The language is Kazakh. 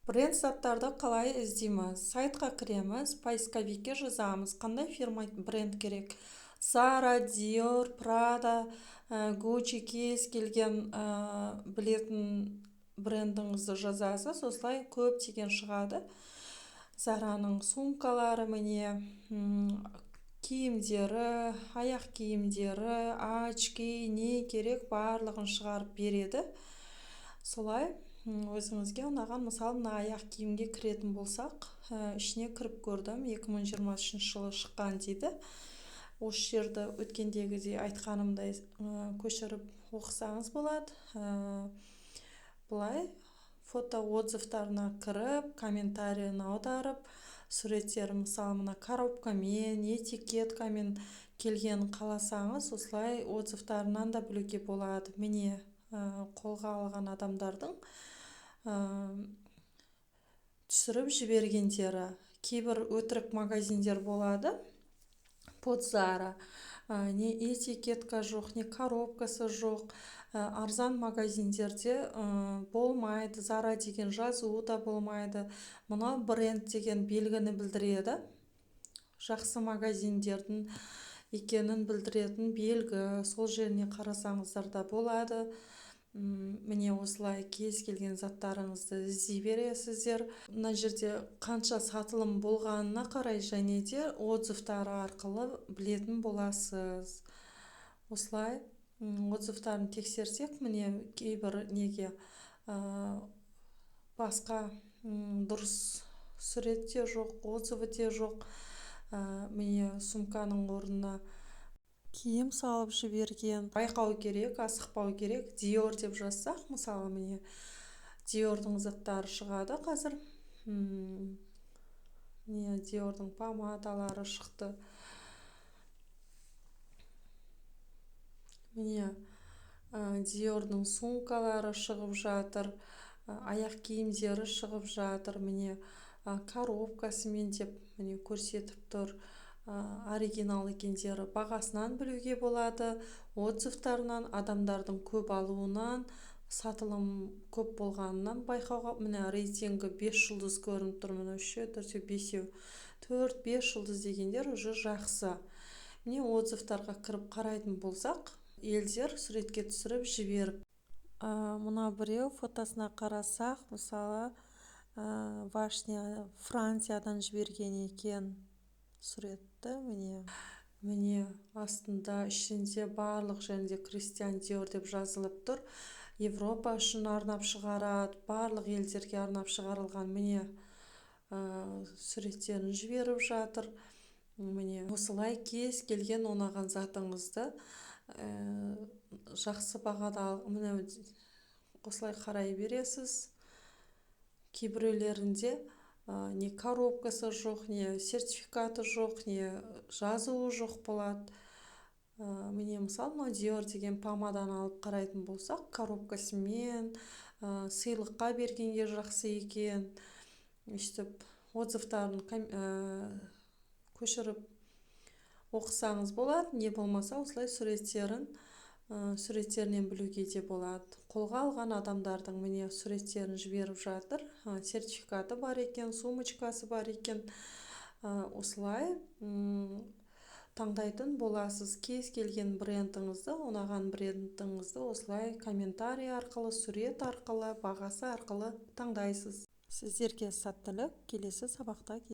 Бренд заттарды қалай іздейміз? Сайтқа кіреміз, поисковикке жазамыз. Қандай фирма бренд керек? Zara, Dior, Prada, Gucci, кез келген білетін брендіңізді жазасыз. Осылай көптеген шығады. Зараның сумкалары міне, киімдері, аяқ киімдері, очки, не керек барлығын шығарып береді. Солай өзіңізге ұнаған, мысалы мына аяқ киімге кіретін болсақ, ішіне кіріп көрдім, 2023 жылы шыққан дейді. Осы жерді өткендегідей айтқанымдай көшіріп оқысаңыз болады. Бұлай фото отзывтарына кіріп, комментарийін аударып, суреттер мысалы мына коробкамен, этикеткамен келген қаласаңыз, осылай отзывтарынан да білуге болады. Міне қолға алған адамдардың түсіріп жібергендері. Кейбір өтірік магазиндер болады. Под Zara. Не этикетка жоқ, не коробкасы жоқ. Арзан магазиндерде болмайды. Zara деген жазуы да болмайды. Мынау бренд деген белгіні білдіреді. Жақсы магазиндердің екенін білдіретін белгі. Сол жеріне қарасаңыздар да болады. Міне осылай кез келген заттарыңызды іздей бересіздер. Мына жерде қанша сатылым болғанына қарай және де отзывтары арқылы білетін боласыз. Осылай отзывтарын тексерсек, міне кейбір неге басқа дұрыс сурет те жоқ, отзывы де жоқ. Міне сумканың орнына киім салып жіберген. Байқау керек, асықпау керек. Dior деп жазсақ, мысалы міне Diorдың заттары шығады қазір. Міне Diorдың помадалары шықты. Міне Diorдың сумкалары шығып жатыр. Аяқ киімдері шығып жатыр. Міне коробкасымен деп міне көрсетіп тұр. Оригинал екендері бағасынан білуге болады. Отзывтарынан, адамдардың көп алуынан, сатылым көп болғанынан байқауға. Міне рейтингі 5 жұлдыз көрініп тұр. Міне 3, 4, 5, 4-5 жұлдыз дегендер уже жақсы. Міне отзывтарға кіріп қарайтын болсақ, елдер суретке түсіріп жіберіп. Мына біреу фотосына қарасақ, мысалы Вашня Франциядан жіберген екен суретті. Міне астында ішінде барлық жерінде Christian Dior деп жазылып тұр. Европа үшін арнап шығарады, барлық елдерге арнап шығарылған. Міне суреттерін жіберіп жатыр. Міне осылай кез келген ұнаған затыңызды жақсы бағада міне осылай қарай бересіз. Кейбіреулерінде не коробкасы жоқ, не сертификаты жоқ, не жазуы жоқ болады. Міне мысалы Dior деген помаданы алып қарайтын болсақ, коробкасымен сыйлыққа бергенге жақсы екен. Өстіп отзывтарын көшіріп оқысаңыз болады. Не болмаса осылай суреттерінен білуге де болады. Қолға алған адамдардың міне суреттерін жіберіп жатыр. Сертификаты бар екен, сумочкасы бар екен. Осылай таңдайтын боласыз. Кез келген брендіңізді, ұнаған брендіңізді осылай комментарий арқылы, сурет арқылы, бағасы арқылы таңдайсыз. Сіздерге сәттілік, келесі сабақта